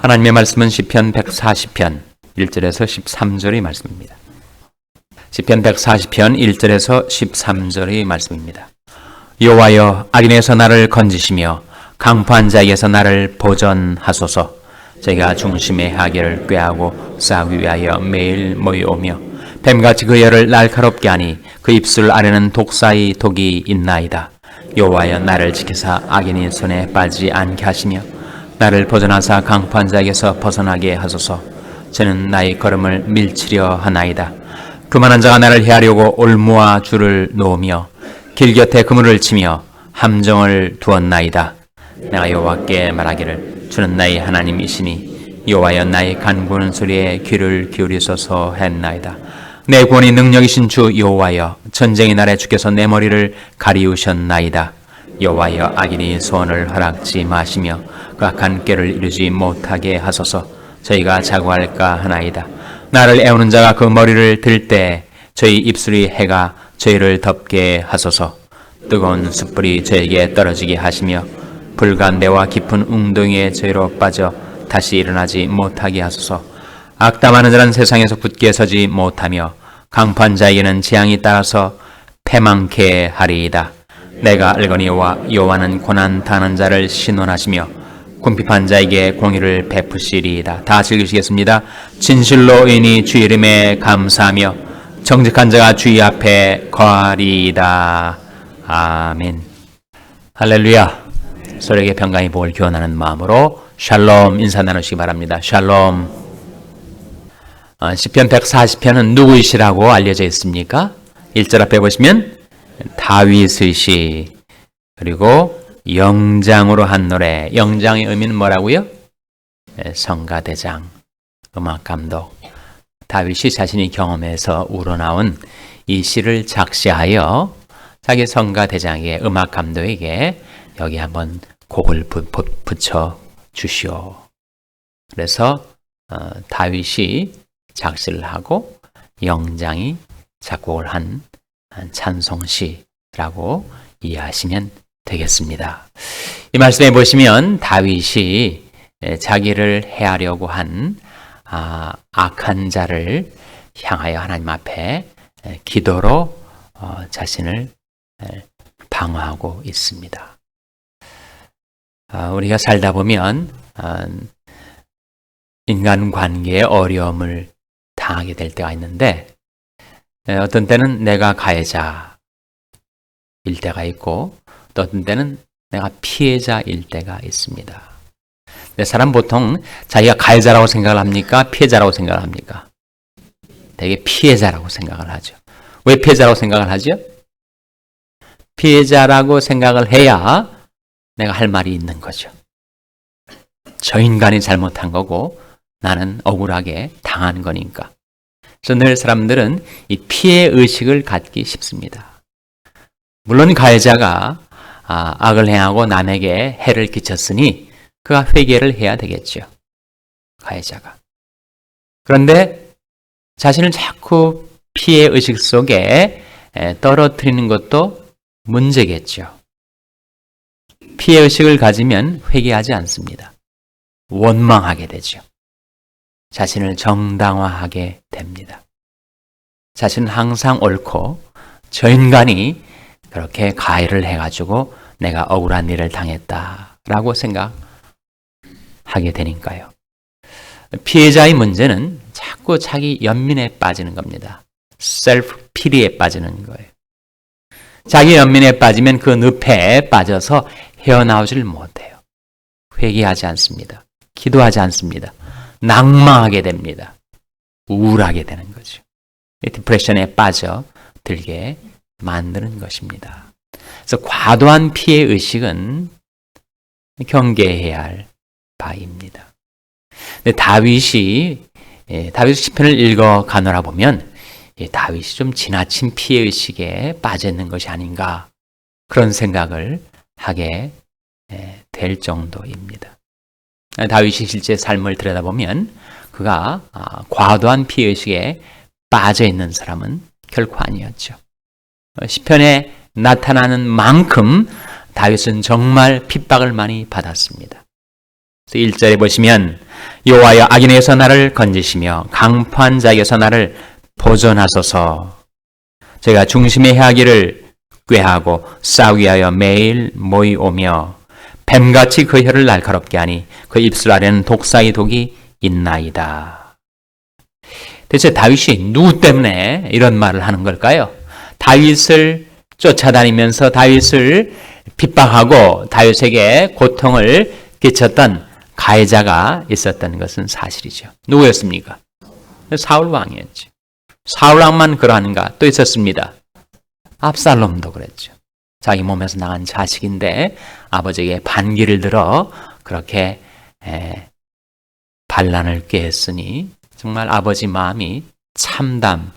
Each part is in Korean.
하나님의 말씀은 시편 140편 1절에서 13절의 말씀입니다. 시편 140편 1절에서 13절의 말씀입니다. 여호와여, 악인에서 나를 건지시며 강포한 자에게서 나를 보전하소서. 저희가 중심의 하계를 꾀하고 싸우기 위하여 매일 모여오며 뱀같이 그 혀를 날카롭게 하니 그 입술 아래는 독사의 독이 있나이다. 여호와여, 나를 지키사 악인의 손에 빠지지 않게 하시며 나를 보전하사 강포한 자에게서 벗어나게 하소서. 저는 나의 걸음을 밀치려 하나이다. 교만한 자가 나를 해하려고 올무와 줄을 놓으며 길 곁에 그물을 치며 함정을 두었나이다. 내가 여호와께 말하기를 주는 나의 하나님이시니 여호와여, 나의 간구하는 소리에 귀를 기울이소서 했나이다. 내 구원의 능력이신 주 여호와여, 전쟁의 날에 주께서 내 머리를 가리우셨나이다. 여호와여, 악인이 소원을 허락지 마시며 그 악한 꾀를 이루지 못하게 하소서. 저희가 자고할까 하나이다. 나를 애우는 자가 그 머리를 들 때 저희 입술이 해가 저희를 덮게 하소서. 뜨거운 숯불이 저에게 떨어지게 하시며 불간대와 깊은 웅덩이에 저희로 빠져 다시 일어나지 못하게 하소서. 악담하는 자는 세상에서 굳게 서지 못하며 강포한 자에게는 재앙이 따라서 패망케 하리이다. 내가 알거니와 여호와는 고난 당하는 자를 신원하시며 궁핍한 자에게 공의를 베푸시리이다. 다 같이 읽으시겠습니다. 진실로 의인이 주 이름에 감사하며 정직한 자가 주의 앞에 거하리이다. 아멘. 할렐루야. 서로에게 평강의 복을 기원하는 마음으로 샬롬 인사 나누시기 바랍니다. 샬롬. 시편 140편은 누구의 시라고 알려져 있습니까? 1절 앞에 보시면 다윗의 시, 그리고 영장으로 한 노래. 영장의 의미는 뭐라고요? 성가대장, 음악감독. 다윗이 자신이 경험해서 우러나온 이 시를 작시하여 자기 성가대장에게, 음악감독에게 여기 한번 곡을 붙여 주시오. 그래서 다윗이 작시를 하고 영장이 작곡을 한 찬송시라고 이해하시면 되겠습니다. 이 말씀에 보시면 다윗이 자기를 해하려고 한 악한 자를 향하여 하나님 앞에 기도로 자신을 방어하고 있습니다. 우리가 살다 보면 인간관계에 어려움을 당하게 될 때가 있는데, 어떤 때는 내가 가해자일 때가 있고 또 어떤 때는 내가 피해자일 때가 있습니다. 사람 보통 자기가 가해자라고 생각을 합니까? 피해자라고 생각을 합니까? 되게 피해자라고 생각을 하죠. 왜 피해자라고 생각을 하죠? 피해자라고 생각을 해야 내가 할 말이 있는 거죠. 저 인간이 잘못한 거고 나는 억울하게 당한 거니까. 그래서 늘 사람들은 이 피해 의식을 갖기 쉽습니다. 물론 가해자가 악을 행하고 남에게 해를 끼쳤으니 그가 회개를 해야 되겠죠. 가해자가. 그런데 자신을 자꾸 피해 의식 속에 떨어뜨리는 것도 문제겠죠. 피해 의식을 가지면 회개하지 않습니다. 원망하게 되죠. 자신을 정당화하게 됩니다. 자신은 항상 옳고 저 인간이 그렇게 가해를 해가지고 내가 억울한 일을 당했다라고 생각하게 되니까요. 피해자의 문제는 자꾸 자기 연민에 빠지는 겁니다. 셀프 피리에 빠지는 거예요. 자기 연민에 빠지면 그 늪에 빠져서 헤어나오질 못해요. 회개하지 않습니다. 기도하지 않습니다. 낭망하게 됩니다. 우울하게 되는 거죠. 디프레션에 빠져 들게 만드는 것입니다. 그래서 과도한 피해 의식은 경계해야 할 바입니다. 다윗 시편을 읽어 가노라 보면 다윗이 좀 지나친 피해 의식에 빠져 있는 것이 아닌가, 그런 생각을 하게 될 정도입니다. 다윗이 실제 삶을 들여다보면 그가 과도한 피해 의식에 빠져 있는 사람은 결코 아니었죠. 시편에 나타나는 만큼 다윗은 정말 핍박을 많이 받았습니다. 그래서 1절에 보시면 여호와여 악인에게서 나를 건지시며 강포한 자에게서 나를 보존하소서. 제가 중심의 해하기를 꾀하고 싸우기 위하여 매일 모이오며 뱀같이 그 혀를 날카롭게 하니 그 입술 아래는 독사의 독이 있나이다. 대체 다윗이 누구 때문에 이런 말을 하는 걸까요? 다윗을 쫓아다니면서 다윗을 핍박하고 다윗에게 고통을 끼쳤던 가해자가 있었던 것은 사실이죠. 누구였습니까? 사울 왕이었죠. 사울 왕만 그러한가? 또 있었습니다. 압살롬도 그랬죠. 자기 몸에서 나간 자식인데 아버지에게 반기를 들어 그렇게 반란을 꾀했으니 정말 아버지 마음이 참담했겠죠.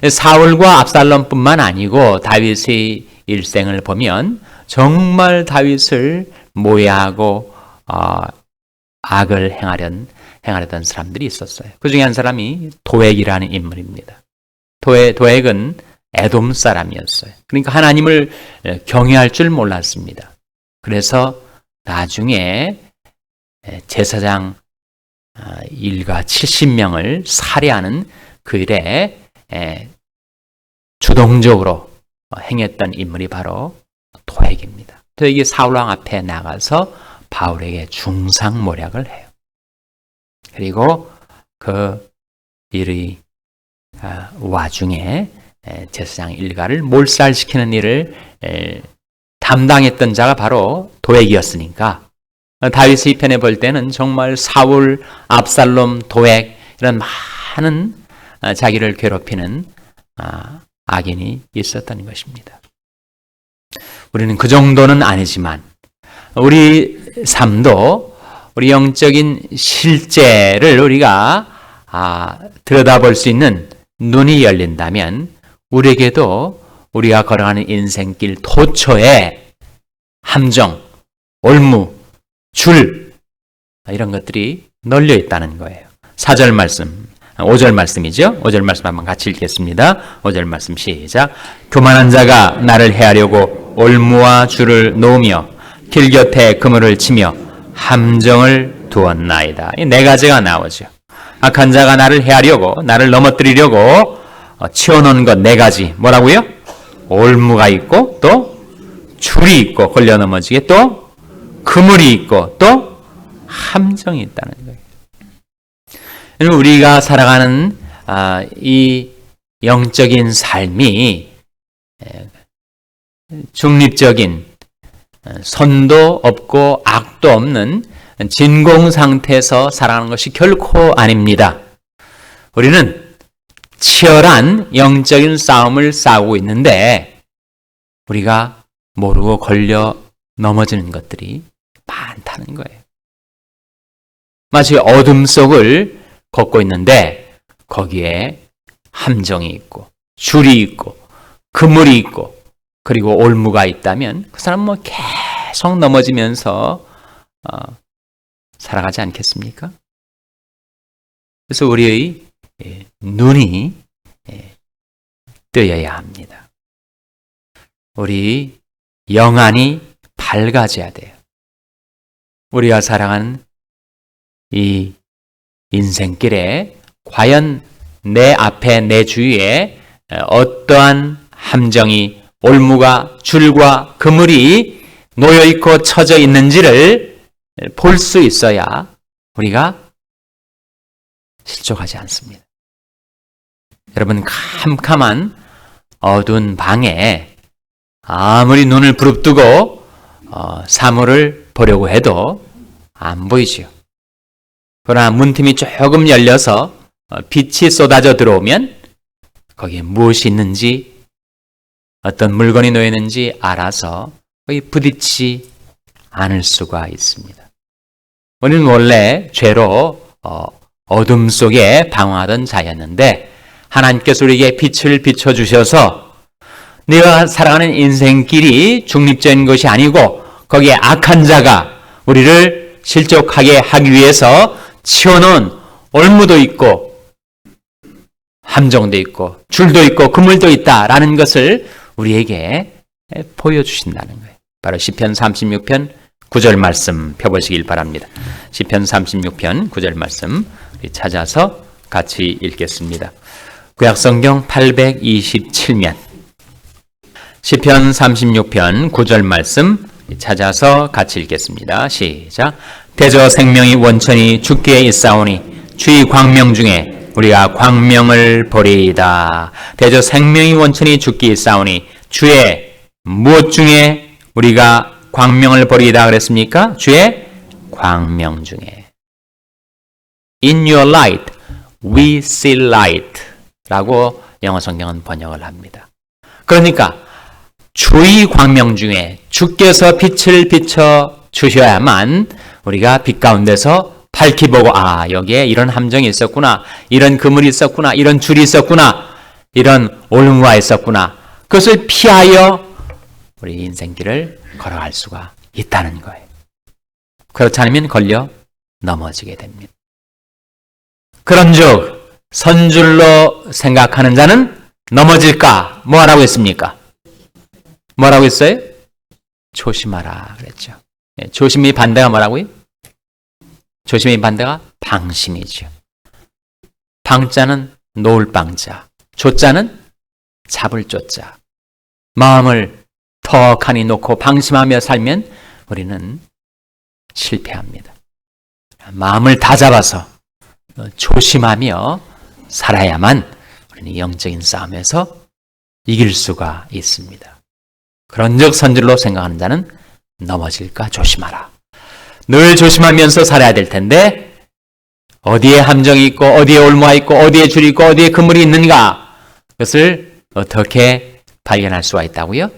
사울과 압살롬뿐만 아니고 다윗의 일생을 보면 정말 다윗을 모해하고 악을 행하려던 사람들이 있었어요. 그 중에 한 사람이 도액이라는 인물입니다. 도액은 에돔 사람이었어요. 그러니까 하나님을 경외할 줄 몰랐습니다. 그래서 나중에 제사장 일가 70명을 살해하는 그 일에 주동적으로 행했던 인물이 바로 도액입니다. 도액이 사울왕 앞에 나가서 바울에게 중상모략을 해요. 그리고 그 일의 와중에 제사장 일가를 몰살시키는 일을 담당했던 자가 바로 도액이었으니까 다윗의 편에 볼 때는 정말 사울, 압살롬, 도액 이런 많은 자기를 괴롭히는 악인이 있었던 것입니다. 우리는 그 정도는 아니지만 우리 삶도 우리 영적인 실제를 우리가 들여다볼 수 있는 눈이 열린다면 우리에게도 우리가 걸어가는 인생길 도처에 함정, 올무, 줄 이런 것들이 널려 있다는 거예요. 4절 말씀, 5절 말씀이죠. 5절 말씀 한번 같이 읽겠습니다. 5절 말씀 시작. 교만한 자가 나를 해하려고 올무와 줄을 놓으며 길 곁에 그물을 치며 함정을 두었나이다. 이 네 가지가 나오죠. 악한 자가 나를 해하려고 나를 넘어뜨리려고 치워놓은 것 네 가지. 뭐라고요? 올무가 있고 또 줄이 있고 걸려 넘어지게 또 그물이 있고 또 함정이 있다는 거예요. 우리가 살아가는 이 영적인 삶이 중립적인 선도 없고 악도 없는 진공 상태에서 살아가는 것이 결코 아닙니다. 우리는 치열한 영적인 싸움을 싸우고 있는데 우리가 모르고 걸려 넘어지는 것들이 많다는 거예요. 마치 어둠 속을 걷고 있는데 거기에 함정이 있고 줄이 있고 그물이 있고 그리고 올무가 있다면 그 사람은 계속 넘어지면서 살아가지 않겠습니까? 그래서 우리의 눈이 뜨여야 합니다. 우리 영안이 밝아져야 돼요. 우리가 살아가는 이 인생길에 과연 내 앞에 내 주위에 어떠한 함정이 올무가 줄과 그물이 놓여있고 쳐져 있는지를 볼 수 있어야 우리가 실족하지 않습니다. 여러분, 캄캄한 어두운 방에 아무리 눈을 부릅뜨고 사물을 보려고 해도 안 보이지요. 그러나 문틈이 조금 열려서 빛이 쏟아져 들어오면 거기에 무엇이 있는지 어떤 물건이 놓여 있는지 알아서 거기 부딪히지 않을 수가 있습니다. 우리는 원래 죄로 어둠 속에 방황하던 자였는데 하나님께서 우리에게 빛을 비춰주셔서 내가 살아가는 인생길이 중립적인 것이 아니고 거기에 악한 자가 우리를 실족하게 하기 위해서 치워놓은 올무도 있고 함정도 있고 줄도 있고 그물도 있다라는 것을 우리에게 보여주신다는 거예요. 바로 시편 36편 9절 말씀 펴보시길 바랍니다. 시편 36편 9절 말씀 찾아서 같이 읽겠습니다. 구약성경 827면 시편 36편 9절 말씀 찾아서 같이 읽겠습니다. 시작. 대저 생명이 원천이 주께 있사오니 주의 광명 중에 우리가 광명을 보리이다. 대저 생명이 원천이 주께 있사오니 주의 무엇 중에 우리가 광명을 보리이다 그랬습니까? 주의 광명 중에. In your light we see light 라고 영어 성경은 번역을 합니다. 그러니까 주의 광명 중에 주께서 빛을 비춰 주셔야만 우리가 빛 가운데서 밝히 보고 여기에 이런 함정이 있었구나, 이런 그물이 있었구나, 이런 줄이 있었구나, 이런 올무가 있었구나, 그것을 피하여 우리 인생길을 걸어갈 수가 있다는 거예요. 그렇지 않으면 걸려 넘어지게 됩니다. 그런즉 선줄로 생각하는 자는 넘어질까? 뭐 하라고 했습니까? 뭐라고 했어요? 조심하라 그랬죠. 조심의 반대가 뭐라고요? 조심의 반대가 방심이죠. 방자는 놓을 방자, 조자는 잡을 조자. 마음을 턱하니 놓고 방심하며 살면 우리는 실패합니다. 마음을 다 잡아서 조심하며 살아야만 우리는 영적인 싸움에서 이길 수가 있습니다. 그런즉 선줄로 생각하는 자는 넘어질까 조심하라. 늘 조심하면서 살아야 될 텐데 어디에 함정이 있고 어디에 올무가 있고 어디에 줄이 있고 어디에 그물이 있는가, 그것을 어떻게 발견할 수가 있다고요?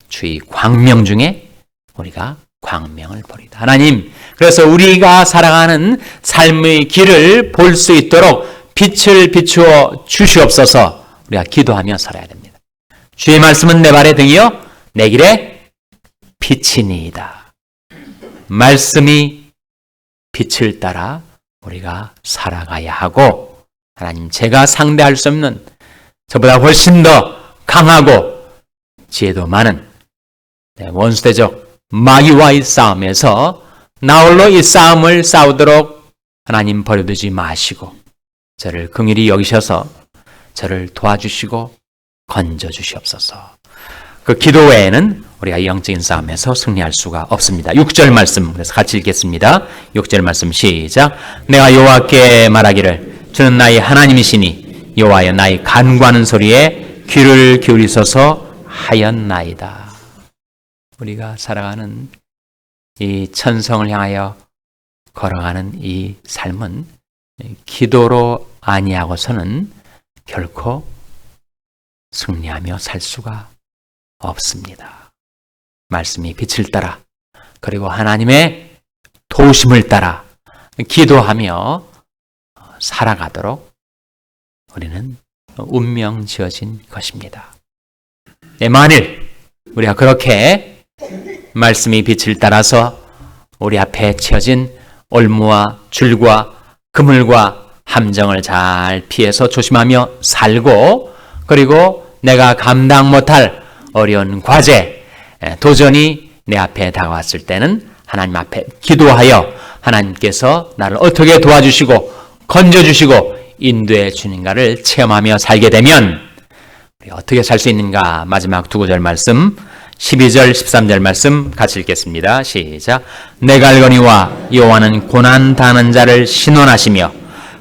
주의 광명 중에 우리가 광명을 보리다. 하나님, 그래서 우리가 살아가는 삶의 길을 볼 수 있도록 빛을 비추어 주시옵소서. 우리가 기도하며 살아야 됩니다. 주의 말씀은 내 발의 등이요 내 길에 빛이니이다. 말씀이 빛을 따라 우리가 살아가야 하고, 하나님, 제가 상대할 수 없는 저보다 훨씬 더 강하고 지혜도 많은 원수대적 마귀와의 싸움에서 나 홀로 이 싸움을 싸우도록 하나님 버려두지 마시고 저를 긍휼히 여기셔서 저를 도와주시고 건져주시옵소서. 그 기도 외에는 우리가 영적인 싸움에서 승리할 수가 없습니다. 6절 말씀, 그래서 같이 읽겠습니다. 6절 말씀 시작. 내가 여호와께 말하기를 주는 나의 하나님이시니 여호와여 나의 간구하는 소리에 귀를 기울이소서 하였나이다. 우리가 살아가는 이 천성을 향하여 걸어가는 이 삶은 기도로 아니하고서는 결코 승리하며 살 수가 없습니다. 말씀이 빛을 따라, 그리고 하나님의 도우심을 따라 기도하며 살아가도록 우리는 운명 지어진 것입니다. 만일 우리가 그렇게 말씀이 빛을 따라서 우리 앞에 치어진 올무와 줄과 그물과 함정을 잘 피해서 조심하며 살고, 그리고 내가 감당 못할 어려운 과제, 도전이 내 앞에 다가왔을 때는 하나님 앞에 기도하여 하나님께서 나를 어떻게 도와주시고 건져주시고 인도해 주는가를 체험하며 살게 되면 우리 어떻게 살 수 있는가? 마지막 두 구절 말씀 12절 13절 말씀 같이 읽겠습니다. 시작. 내 갈거니와 여호와는 고난 당하는 자를 신원하시며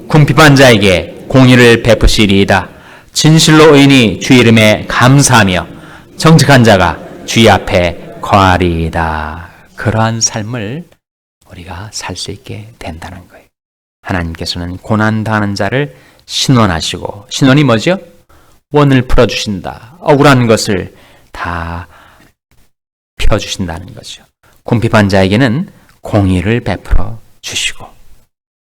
궁핍한 자에게 공의를 베푸시리이다. 진실로 의인이 주 이름에 감사하며 정직한 자가 주의 앞에 거하리이다. 그러한 삶을 우리가 살 수 있게 된다는 거예요. 하나님께서는 고난 당하는 자를 신원하시고, 신원이 뭐죠? 원을 풀어주신다. 억울한 것을 다 펴주신다는 거죠. 궁핍한 자에게는 공의를 베풀어 주시고,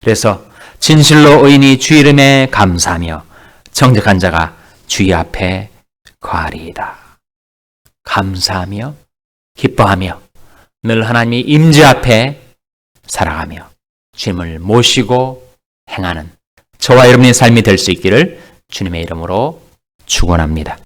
그래서 진실로 의인이 주 이름에 감사하며 정직한 자가 주의 앞에 거하리이다. 감사하며 기뻐하며 늘 하나님의 임재 앞에 살아가며 주님을 모시고 행하는 저와 여러분의 삶이 될 수 있기를 주님의 이름으로 축원합니다.